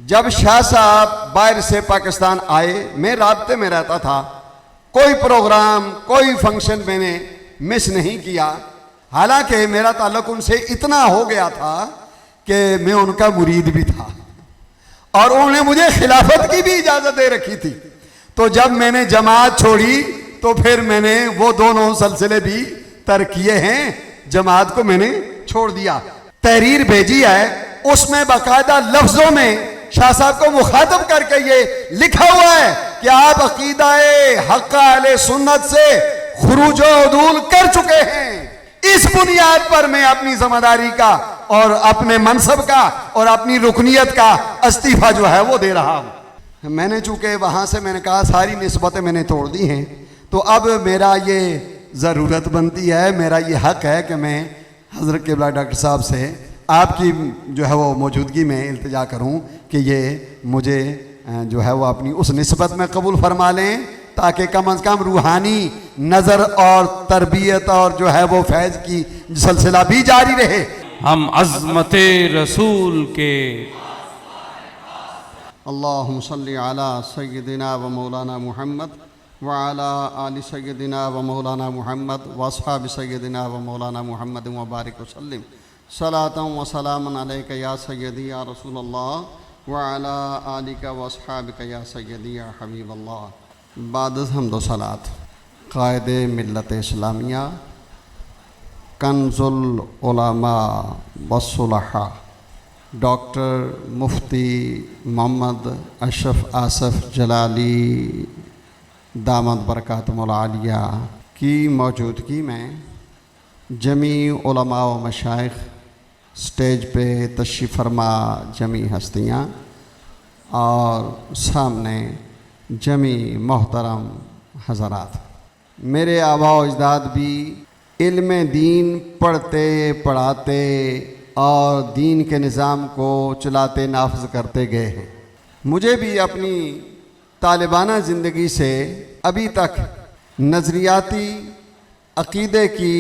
जब शाह साहब बाहर से पाकिस्तान आए, मैं राब्ते में रहता था, कोई प्रोग्राम कोई फंक्शन मैंने मिस नहीं किया। हालांकि मेरा ताल्लुक उनसे इतना हो गया था कि मैं उनका मुरीद भी था और उन्होंने मुझे खिलाफत की भी इजाजत दे रखी थी। तो जब मैंने जमात छोड़ी तो फिर मैंने वो दोनों सिलसिले भी तर्क किए हैं, जमात को मैंने छोड़ दिया। तहरीर भेजी है, उसमें बाकायदा लफ्जों में शाह साहब को मुखातब करके ये लिखा हुआ है कि आप अकीदाए हक़ अहले सुन्नत से खुरूज उदूल कर चुके हैं। इस बुनियाद पर मैं अपनी जिम्मेदारी का और अपने मनसब का और अपनी रुकनियत का इस्तीफा जो है वो दे रहा हूं। मैंने चूंकि वहां से मैंने कहा सारी निस्बतें मैंने तोड़ दी हैं, तो अब मेरा ये ज़रूरत बनती है, मेरा ये हक है कि मैं हज़रत क़िबला डॉक्टर साहब से आपकी जो है वो मौजूदगी में इल्तिजा करूं कि ये मुझे जो है वो अपनी उस निस्बत में कबूल फरमा लें, ताकि कम अज़ कम रूहानी नज़र और तरबियत और जो है वो फैज़ की सिलसिला भी जारी रहे। हम अज़्मते रसूल के अल्लाहुम्मा सल्ली अला सय्यदिना व मौलाना मुहम्मद व अला आलि सय्यदिना व मौलाना मुहम्मद व अस्हाबि सय्यदिना व मौलाना मुहम्मद व बारिक व सल्लिम सलातन व सलामन अलैका या सय्यदी या रसूलल्लाह व अला आलिका व अस्हाबिका या सय्यदी या हबीबल्लाह। बाद हम्द व सलात क़ाइदे मिल्लत इस्लामिया, कंजुल उलमा व सुलहा, डॉक्टर मुफ्ती मोहम्मद अशरफ आसफ जलाली दामद बरकातुहुल आलिया की मौजूदगी में जमी उलमा व मशाइख, स्टेज पे तशरीफ़ फरमा जमी हस्तियाँ और सामने जमी मोहतरम हज़रात, मेरे आबा व अजदाद भी इल्म दीन पढ़ते पढ़ाते और दीन के निज़ाम को चलाते नाफज करते गए हैं। मुझे भी अपनी तालिबाना ज़िंदगी से अभी तक नज़रियाती अक़ीदे की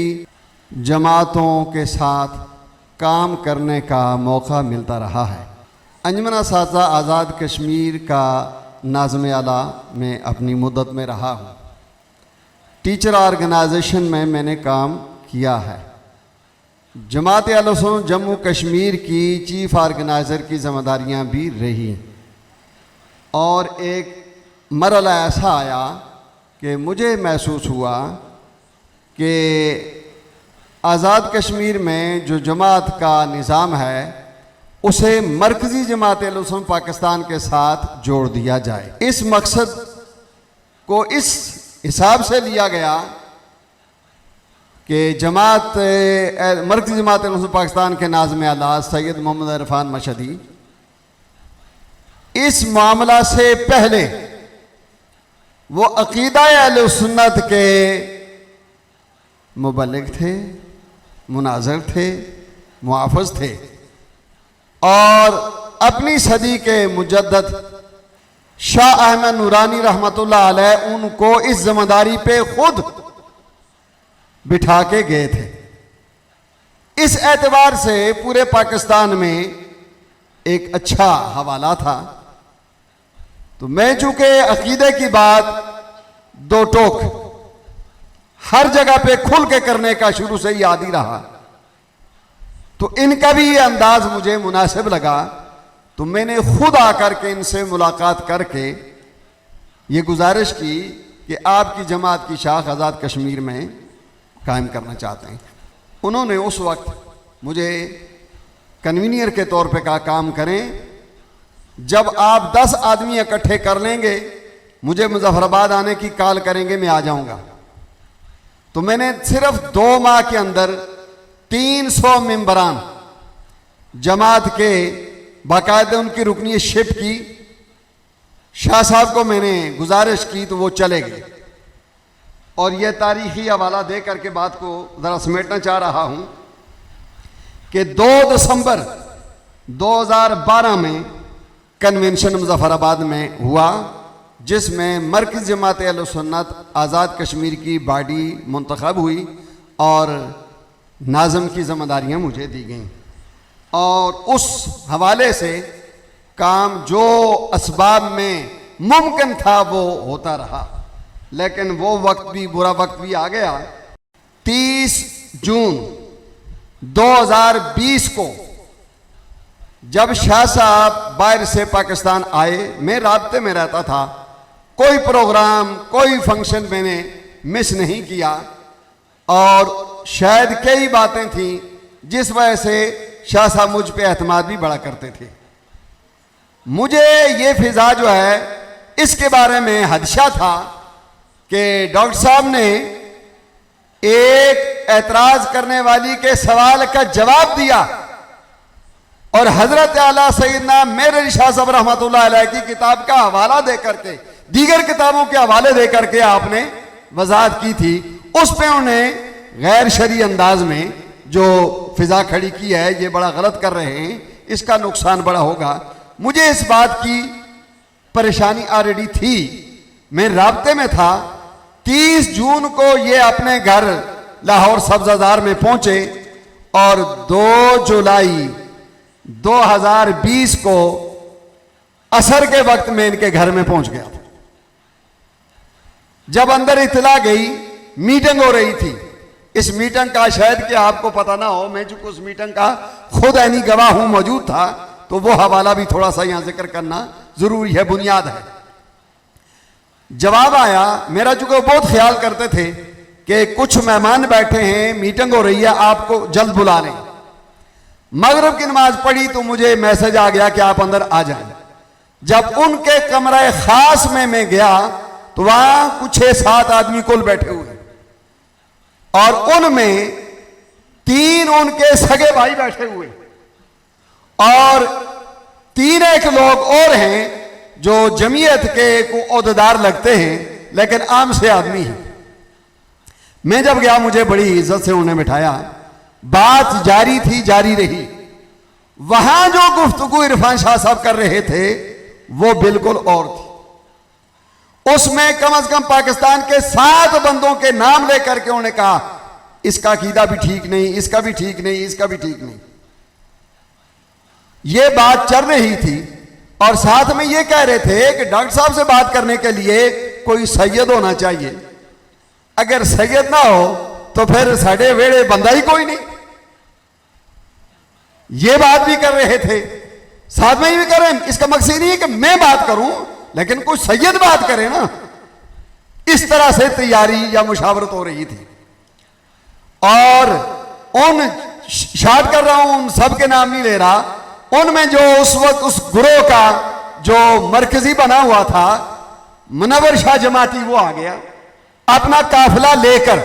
जमातों के साथ काम करने का मौका मिलता रहा है। अंजुमन असातिज़ा आज़ाद कश्मीर का नाज़िम आला में अपनी मुद्दत में रहा हूँ। टीचर ऑर्गेनाइजेशन में मैंने काम किया है। जमात अहले सुन्नत जम्मू कश्मीर की चीफ़ ऑर्गेनाइज़र की ज़िम्मेदारियाँ भी रही और एक मरला ऐसा आया कि मुझे महसूस हुआ कि आज़ाद कश्मीर में जो जमात का निज़ाम है उसे मरकज़ी जमात अहले सुन्नत पाकिस्तान के साथ जोड़ दिया जाए। इस मकसद को इस हिसाब से लिया गया कि जमात मरकज़ी जमात अहले सुन्नत पाकिस्तान के नाज़िम आला सैयद मोहम्मद इरफान मशहदी इस मामला से पहले वो अक़ीदा अहले सुन्नत के मुबल्लिग थे, मुनाज़िर थे, मुआफ़िज़ थे और अपनी सदी के मुजद्दद शाह अहमद नूरानी रहमतुल्लाह अलैह उनको इस जिम्मेदारी पे खुद बिठा के गए थे। इस एतबार से पूरे पाकिस्तान में एक अच्छा हवाला था। तो मैं चूंकि अकीदे की बात दो टोक हर जगह पे खुल के करने का शुरू से ही आदी रहा, तो इनका भी ये अंदाज मुझे मुनासिब लगा। तो मैंने खुद आकर के इनसे मुलाकात करके ये गुजारिश की कि आपकी जमात की शाख आज़ाद कश्मीर में कायम करना चाहते हैं। उन्होंने उस वक्त मुझे कन्वीनियर के तौर पे कहा, काम करें, जब आप 10 आदमी इकट्ठे कर लेंगे मुझे मुजफ्फराबाद आने की कॉल करेंगे, मैं आ जाऊंगा। तो मैंने सिर्फ 2 माह के अंदर 300 मेंबरान जमात के बाकायदे उनकी रुकनीत शिप की। शाह साहब को मैंने गुजारिश की तो वो चले गए। और यह तारीखी हवाला दे करके बात को ज़रा समेटना चाह रहा हूँ कि 2 दिसंबर 2012 में कन्वेंशन मुजफ्फराबाद में हुआ, जिसमें मरकज़ जमात अहले सुन्नत आज़ाद कश्मीर की बॉडी मुंतखब हुई और नाज़िम की ज़िम्मेदारियाँ मुझे दी गईं। और उस हवाले से काम जो असबाब में मुमकिन था वो होता रहा, लेकिन वो वक्त भी, बुरा वक्त भी आ गया। 30 जून 2020 को जब शाह साहब बाहर से पाकिस्तान आए, मैं राब्ते में रहता था, कोई प्रोग्राम, कोई फंक्शन मैंने मिस नहीं किया, और शायद कई बातें थी जिस वजह से शाह साहब मुझ पे एतमाद भी बड़ा करते थे। मुझे ये फिजा जो है इसके बारे में हदशा था कि डॉक्टर साहब ने एक एतराज करने वाली के सवाल का जवाब दिया, और हजरत आला सैयदना मेरे शाह साहब रहमतुल्लाह अलैह की किताब का हवाला दे करके, दीगर किताबों के हवाले दे करके आपने वजाहत की थी। उस पे उन्हें गैर शरी अंदाज में जो फिजा खड़ी की है, ये बड़ा गलत कर रहे हैं, इसका नुकसान बड़ा होगा। मुझे इस बात की परेशानी ऑलरेडी थी, मैं राब्ते में था। 30 जून को ये अपने घर लाहौर सब्जादार में पहुंचे, और 2 जुलाई 2020 को असर के वक्त में इनके घर में पहुंच गया था। जब अंदर इत्तला गई, मीटिंग हो रही थी। इस मीटिंग का शायद कि आपको पता ना हो, मैं चूंकि उस मीटिंग का खुद ऐनी गवाह हूं, मौजूद था, तो वो हवाला भी थोड़ा सा यहां जिक्र करना जरूरी है, बुनियाद है। जवाब आया मेरा, चूंकि बहुत ख्याल करते थे कि कुछ मेहमान बैठे हैं, मीटिंग हो रही है, आपको जल्द बुला लें। मगरिब की नमाज पढ़ी तो मुझे मैसेज आ गया कि आप अंदर आ जाएं। जब उनके कमरे खास में मैं गया तो वहां कुछ 6-7 आदमी कुल बैठे हुए, और उनमें 3 उनके सगे भाई बैठे हुए, और 3 एक लोग और हैं जो जमीयत के को ओहदेदार लगते हैं, लेकिन आम से आदमी हैं। मैं जब गया, मुझे बड़ी इज्जत से उन्हें बिठाया, बात जारी थी, जारी रही। वहां जो गुफ्तगू इरफान शाह साहब कर रहे थे वो बिल्कुल और थी। उसमें कम से कम पाकिस्तान के 7 बंदों के नाम लेकर के उन्होंने कहा, इसका अकीदा भी ठीक नहीं, इसका भी ठीक नहीं, इसका भी ठीक नहीं। यह बात चल रही थी, और साथ में यह कह रहे थे कि डॉक्टर साहब से बात करने के लिए कोई सैयद होना चाहिए, अगर सैयद ना हो तो फिर साढ़े वेड़े बंदा ही कोई नहीं। यह बात भी कर रहे थे, साथ में भी कर रहे हैं। इसका मकसद नहीं है कि मैं बात करूं, लेकिन कोई सैयद बात करे ना। इस तरह से तैयारी या मुशावरत हो रही थी, और उन शार्ट कर रहा हूं, उन सब के नाम नहीं ले रहा, उनमें जो उस वक्त उस गुरोह का जो मरकजी बना हुआ था, मुनव्वर शाह जमाती, वो आ गया अपना काफिला लेकर।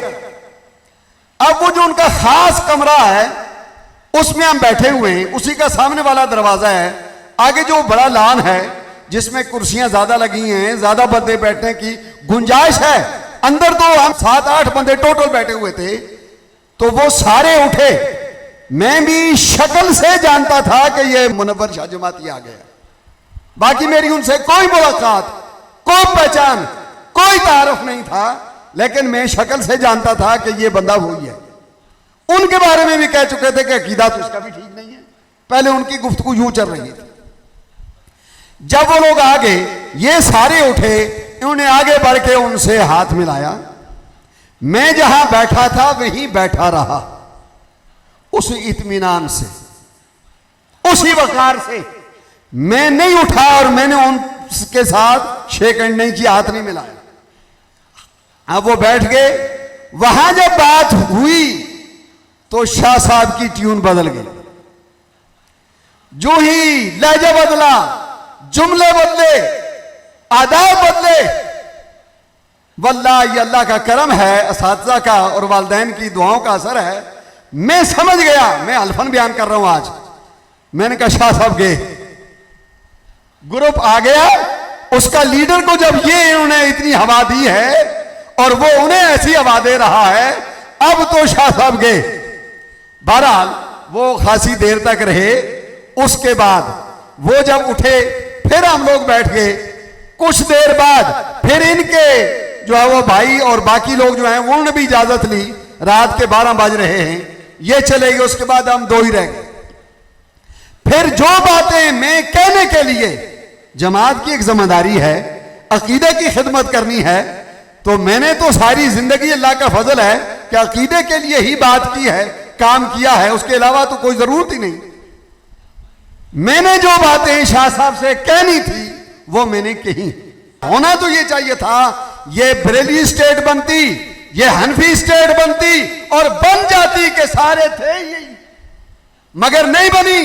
अब वो जो उनका खास कमरा है उसमें हम बैठे हुए हैं, उसी का सामने वाला दरवाजा है, आगे जो बड़ा लान है जिसमें कुर्सियां ज्यादा लगी हैं, ज्यादा बंदे बैठने की गुंजाइश है, अंदर तो हम 7-8 बंदे टोटल बैठे हुए थे। तो वो सारे उठे, मैं भी शक्ल से जानता था कि ये मुनव्वर शाह जमाती आ गया, बाकी मेरी उनसे कोई मुलाकात, कोई पहचान, कोई तारुफ नहीं था, लेकिन मैं शक्ल से जानता था कि ये बंदा वही है। उनके बारे में भी कह चुके थे कि अकीदा तो इसका भी ठीक नहीं है, पहले उनकी गुफ्तगू यूं चल रही थी। जब वो लोग आगे, ये सारे उठे, इन्होंने आगे बढ़ के उनसे हाथ मिलाया। मैं जहां बैठा था वहीं बैठा रहा, उस इत्मीनान से, उसी वकार से। मैं नहीं उठा और मैंने उनके साथ शेक हैंड नहीं किया, हाथ नहीं मिलाया। अब वो बैठ गए। वहां जब बात हुई तो शाह साहब की ट्यून बदल गई। जो ही लहजा बदला, जुमले बदले, आदाब बदले। वल्लाह ये अल्लाह का करम है, असातिज़ा का और वालिदैन की दुआओं का असर है। मैं समझ गया, मैं अल्फन बयान कर रहा हूं आज। मैंने कहा शाह साहब गए, ग्रुप आ गया, उसका लीडर को जब ये इन्होंने इतनी हवा दी है और वो उन्हें ऐसी हवा दे रहा है, अब तो शाह साहब गए। बहरहाल वो खासी देर तक रहे। उसके बाद वो जब उठे, फिर हम लोग बैठ गए। कुछ देर बाद फिर इनके जो है वो भाई और बाकी लोग जो हैं उन्होंने भी इजाजत ली। रात के 12 बज रहे हैं, ये चले गए। उसके बाद हम 2 ही रह गए। फिर जो बातें मैं कहने के लिए, जमात की एक जिम्मेदारी है, अकीदे की खिदमत करनी है, तो मैंने तो सारी जिंदगी, अल्लाह का फजल है कि अकीदे के लिए ही बात की है, काम किया है, उसके अलावा तो कोई जरूरत ही नहीं। मैंने जो बातें शाह साहब से कहनी थी वो मैंने कही। होना तो ये चाहिए था, ये बरेली स्टेट बनती, ये हनफी स्टेट बनती और बन जाती के सारे थे यही, मगर नहीं बनी।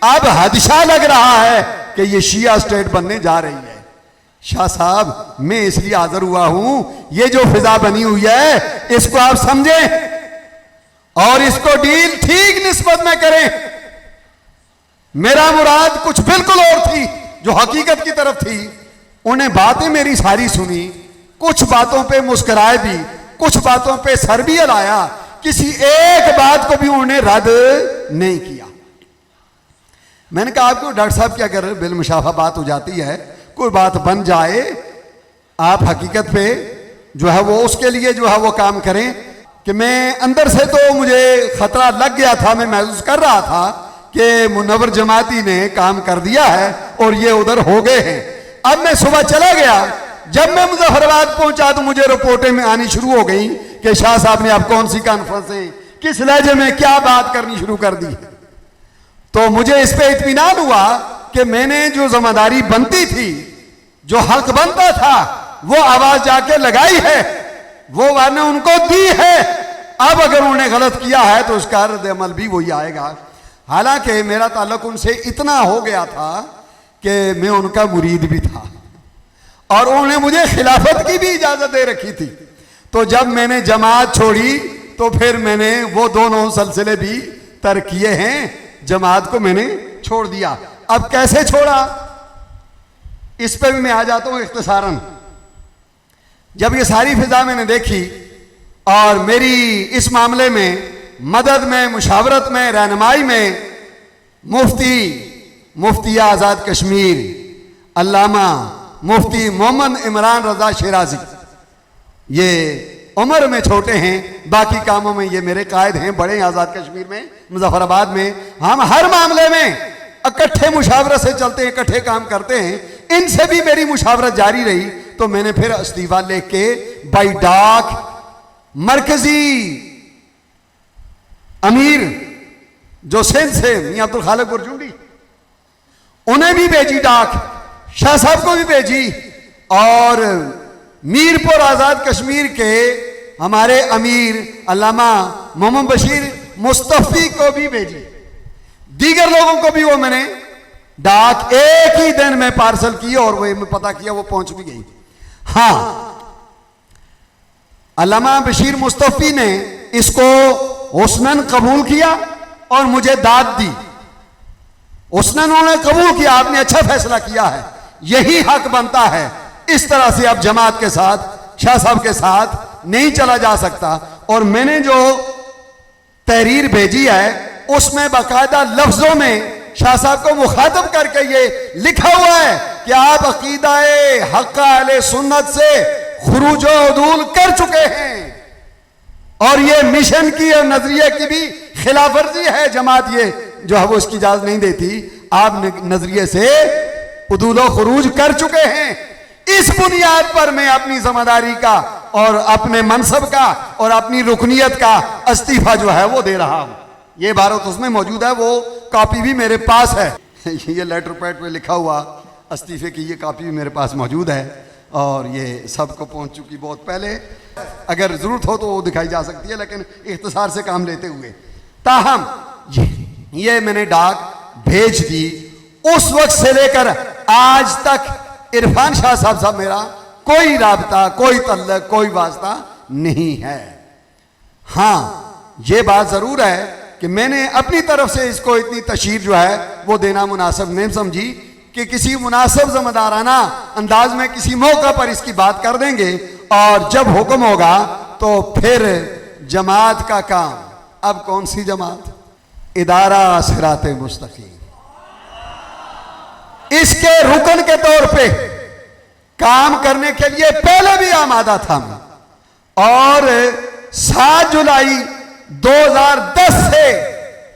अब हदशा लग रहा है कि ये शिया स्टेट बनने जा रही है। शाह साहब, मैं इसलिए हाजिर हुआ हूं, ये जो फिजा बनी हुई है इसको आप समझें और इसको डील ठीक निस्बत में करें। मेरा मुराद कुछ बिल्कुल और थी जो हकीकत की तरफ थी। उन्हें बातें मेरी सारी सुनी, कुछ बातों पे मुस्कुराए भी, कुछ बातों पे सर भी हिलाया, किसी एक बात को भी उन्होंने रद्द नहीं किया। मैंने कहा आपको डॉक्टर साहब क्या कर रहे, बिलमुशाफा बात हो जाती है, कोई बात बन जाए, आप हकीकत पे जो है वो उसके लिए जो है वो काम करें। कि मैं अंदर से तो मुझे खतरा लग गया था, मैं महसूस कर रहा था कि मुनव्वर जमाती ने काम कर दिया है और ये उधर हो गए हैं। अब मैं सुबह चला गया, जब मैं मुजफ्फराबाद पहुंचा तो मुझे रिपोर्टें में आनी शुरू हो गई कि शाह साहब ने अब कौन सी कॉन्फ्रेंसें, किस लहजे में क्या बात करनी शुरू कर दी। तो मुझे इस पे इत्मीनान हुआ कि मैंने जो जिम्मेदारी बनती थी, जो हक बनता था, वो आवाज जाके लगाई है, वो मैंने उनको दी है। अब अगर उन्होंने गलत किया है तो उसका रद्द अमल भी वही आएगा। हालांकि मेरा ताल्लुक उनसे इतना हो गया था कि मैं उनका मुरीद भी था और उन्होंने मुझे खिलाफत की भी इजाजत दे रखी थी। तो जब मैंने जमात छोड़ी तो फिर मैंने वो दोनों सिलसिले भी तर्क किए हैं, जमात को मैंने छोड़ दिया। अब कैसे छोड़ा, इस पे भी मैं आ जाता हूं इख्तिसारन। जब ये सारी फिजा मैंने देखी और मेरी इस मामले में मदद में, मुशावरत में, रहनुमाई में मुफ्ती आज़ाद कश्मीर अल्लामा मुफ्ती मोहम्मद इमरान रजा शिराजी, ये उम्र में छोटे हैं, बाकी कामों में ये मेरे कायद हैं, बड़े हैं आज़ाद कश्मीर में, मुजफ्फराबाद में। हम हर मामले में इकट्ठे मुशावरत से चलते हैं, इकट्ठे काम करते हैं। इनसे भी मेरी मुशावरत जारी रही। तो मैंने फिर इस्तीफा लेके के बाई डाक मरकजी अमीर जो सिंध से मियां अब्दुल खालिक बुरजुंडी, उन्हें भी भेजी डाक, शाह साहब को भी भेजी और मीरपुर आज़ाद कश्मीर के हमारे अमीर अल्लामा मोहम्मद बशीर मुस्तफ़ी को भी भेजी। दीगर लोगों को भी वो मैंने डाक एक ही दिन में पार्सल की और वो मैं पता किया वो पहुंच भी गई। हाँ, अल्लामा बशीर मुस्तफ़ी ने इसको हुस्नन कबूल किया और मुझे दाद दी। हुस्नन उन्होंने कबूल किया, आपने अच्छा फैसला किया है, यही हक बनता है। इस तरह से अब जमात के साथ, शाह साहब के साथ नहीं चला जा सकता। और मैंने जो तहरीर भेजी है उसमें बाकायदा लफ्जों में शाह साहब को मुखातब करके ये लिखा हुआ है कि आप अकीदाए हक्का अहले सुन्नत से खुरूज उदूल कर चुके हैं और ये मिशन की और नजरिए की भी खिलाफ वर्जी है। जमात ये जो है वो इसकी इजाजत नहीं देती। आप नजरिए से उदूल खुरूज कर चुके हैं। इस बुनियाद पर मैं अपनी जिम्मेदारी का और अपने मनसब का और अपनी रुकनियत का इस्तीफा जो है वो दे रहा हूं। ये भारत उसमें मौजूद है, वो कॉपी भी मेरे पास है। ये लेटर पैड पे लिखा हुआ इस्तीफे की ये कॉपी भी मेरे पास मौजूद है और ये सबको पहुंच चुकी बहुत पहले। अगर जरूरत हो तो वो दिखाई जा सकती है, लेकिन इख्तिसार से काम लेते हुए। ताहम ये मैंने डाक भेज दी। उस वक्त से लेकर आज तक इरफान शाह साहब मेरा कोई राबता, कोई तल्लक, कोई वास्ता नहीं है। हाँ, ये बात जरूर है कि मैंने अपनी तरफ से इसको इतनी तशहीर जो है वो देना मुनासिब नहीं समझी कि किसी मुनासिब ज़िम्मेदाराना अंदाज में किसी मौका पर इसकी बात कर देंगे और जब हुक्म होगा तो फिर जमात का काम। अब कौन सी जमात? इदारा सिराते मुस्तकीम। इसके रुकन के तौर पे काम करने के लिए पहले भी आमादा था और 7 जुलाई 2010 से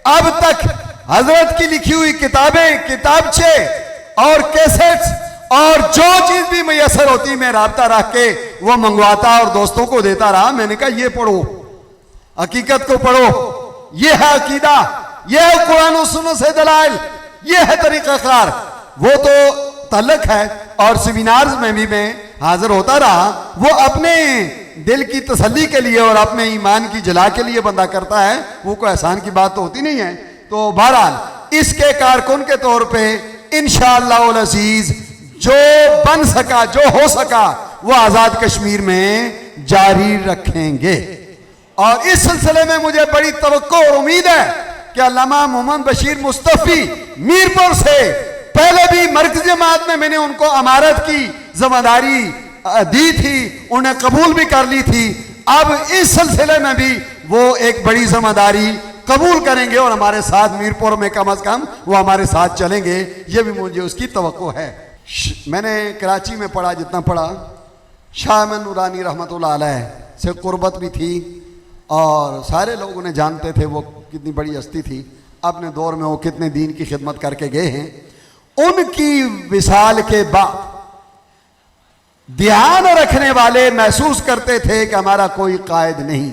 अब तक हजरत की लिखी हुई किताबें, किताबचे और कैसेट्स और जो चीज भी मैसर होती मैं राब्ता रख के वो मंगवाता और दोस्तों को देता रहा। मैंने कहा ये पढ़ो, हकीकत को पढ़ो, ये है अकीदा, ये है कुरान और सुन्नत से दलाइल, ये है तरीक़ाकार। वो तो तल्लक है और सेमिनार्स में भी मैं हाजिर होता रहा। वो अपने दिल की तसल्ली के लिए और अपने ईमान की जला के लिए बंदा करता है, वो कोई एहसान की बात तो होती नहीं है। तो बहरहाल इसके कारकुन के तौर पे इंशाअल्लाह अज़ीज जो बन सका, जो हो सका, वो आजाद कश्मीर में जारी रखेंगे। और इस सिलसिले में मुझे बड़ी तवक्को और उम्मीद है कि अल्लामा मोहम्मद बशीर मुस्तफ़ी मीरपुर से पहले भी मरकज़ी जमात में मैंने उनको अमारत की जिम्मेदारी दी थी, उन्हें कबूल भी कर ली थी। अब इस सिलसिले में भी वो एक बड़ी जिम्मेदारी कबूल करेंगे और हमारे साथ मीरपुर में कम अज कम वो हमारे साथ चलेंगे, ये भी मुझे उसकी तवक्को है। मैंने कराची में पढ़ा जितना पढ़ा, शाह अहमद नूरानी रहमतुल्लाह अलैह से कुर्बत भी थी और सारे लोग उन्हें जानते थे, वो कितनी बड़ी हस्ती थी। अपने दौर में वो कितने दीन की खिदमत करके गए हैं। उनकी विसाल के बाद ध्यान रखने वाले महसूस करते थे कि हमारा कोई कायद नहीं।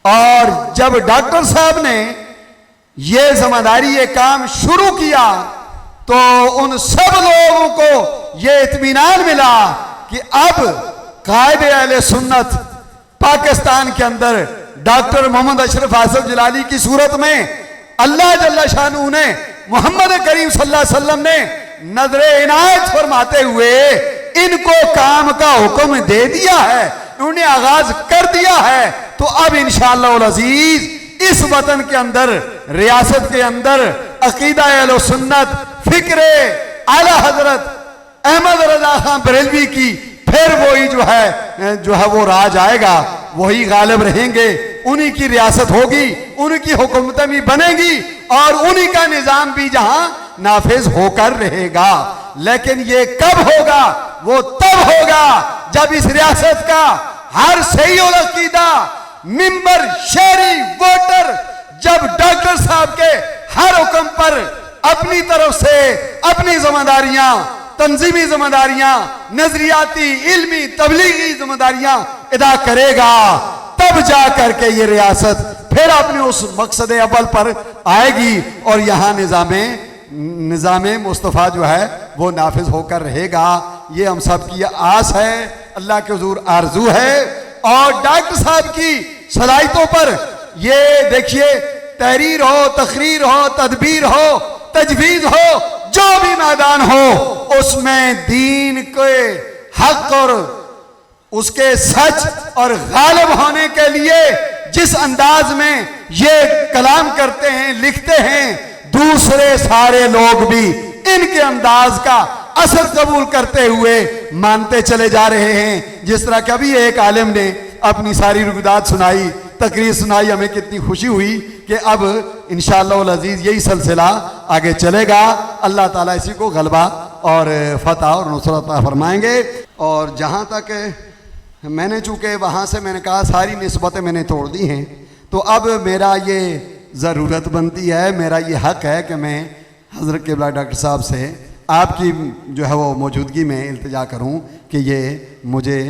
और जब डॉक्टर साहब ने ये जिम्मेदारी, ये काम शुरू किया तो उन सब लोगों को ये इत्मीनान मिला कि अब कायद अहले सुन्नत पाकिस्तान के अंदर डॉक्टर मोहम्मद अशरफ आसफ जलाली की सूरत में अल्लाह जल्ला शानू ने मोहम्मद करीम सल्लल्लाहु अलैहि वसल्लम ने नजरे इनायत फरमाते हुए इनको काम का हुक्म दे दिया है, उन्हें आगाज कर दिया है। तो अब इंशाअल्लाह अज़ीज इस वतन के अंदर, रियासत के अंदर अकीदा अहले सुन्नत, फिक्रे आला हजरत अहमद रजा खान बरेलवी की फिर वही जो है वो राज आएगा, वही गालिब रहेंगे, उन्हीं की रियासत होगी, उनकी हुकूमतें भी बनेगी और उन्हीं का निजाम भी जहां नाफिज होकर रहेगा। लेकिन ये कब होगा? वो तब होगा जब इस रियासत का हर सही और अकीदा, मिंबर, शहरी, वोटर जब डॉक्टर साहब के हर हुक्म पर अपनी तरफ से अपनी जिम्मेदारियां, तंजीमी जिम्मेदारियां, नजरियाती, इल्मी, तबलीगी जिम्मेदारियां अदा करेगा, तब जा करके ये रियासत फिर अपने उस मकसद अव्वल पर आएगी और यहाँ निज़ामे मुस्तफ़ा जो है वो नाफिज होकर रहेगा। ये हम सब की आस है, अल्लाह के हुजूर आरजू है। और डॉक्टर साहब की सलाहियतों पर ये देखिए, तहरीर हो, तकरीर हो, तदबीर हो, तजवीज़ हो, जो भी मैदान हो उसमें दीन के हक और उसके सच और गालिब होने के लिए जिस अंदाज में ये कलाम करते हैं, लिखते हैं, दूसरे सारे लोग भी इनके अंदाज का असर कबूल करते हुए मानते चले जा रहे हैं। जिस तरह कभी एक आलिम ने अपनी सारी रुगदात सुनाई, तकरीर सुनाई, हमें कितनी खुशी हुई कि अब इंशाअल्लाह अज़ीज़ यही सिलसिला आगे चलेगा। अल्लाह ताला इसी को गलबा और फतह और नुसरत फरमाएंगे। और जहाँ तक मैंने, चूँकि वहाँ से मैंने कहा सारी निस्बतें मैंने तोड़ दी हैं, तो अब मेरा ये ज़रूरत बनती है, मेरा ये हक है कि मैं हज़रत क़िबला डॉक्टर साहब से आपकी जो है वो मौजूदगी में इल्तिजा करूं कि ये मुझे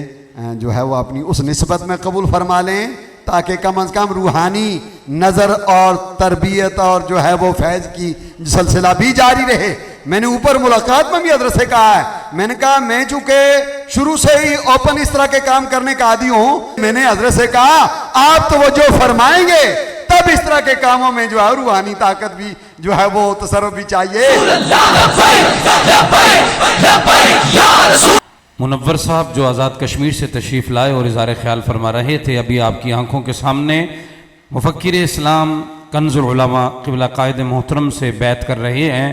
जो है वो अपनी उस निस्बत में कबूल फरमा लें, ताकि कम अज़ कम रूहानी नज़र और तरबियत और जो है वो फैज़ की सिलसिला भी जारी रहे। मैंने ऊपर मुलाकात में भी हज़रत से कहा है, मैंने कहा मैं चूँकि शुरू से ही ओपन इस तरह के काम करने का आदी हूँ, मैंने हज़रत से कहा आप तो वो जो फरमाएंगे तब इस तरह के कामों में जो है रूहानी ताकत भी जो है वो तसर्रुफ भी चाहिए। मुनव्वर साहब जो आज़ाद कश्मीर से तशरीफ़ लाए और इज़हार ख्याल फरमा रहे थे, अभी आपकी आंखों के सामने मुफ़क्किर इस्लाम कंज़ुल उलमा क़िबला कायद मोहतरम से बैत कर रहे हैं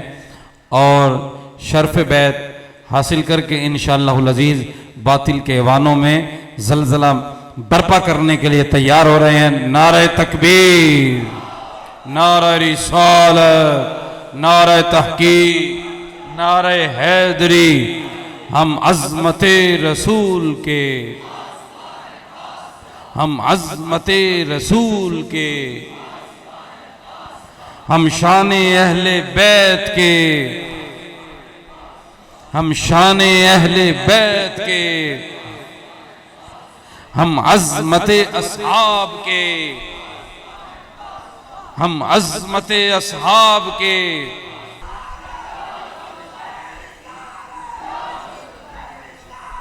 और शर्फ़ बैत हासिल करके इंशाअल्लाहुल अज़ीज़ बातिल के ऐवानों में ज़लज़ला बर्पा करने के लिए तैयार हो रहे हैं। नारे तकबीर, नारे रिसालत, नारे तहकीक, नारे हैदरी। हम अज़मते रसूल के, हम अज़मते रसूल के, हम शान अहले बैत के, हम शान अहले बैत के, हम अज़मत असहाब के, हम अज़मत असहाब के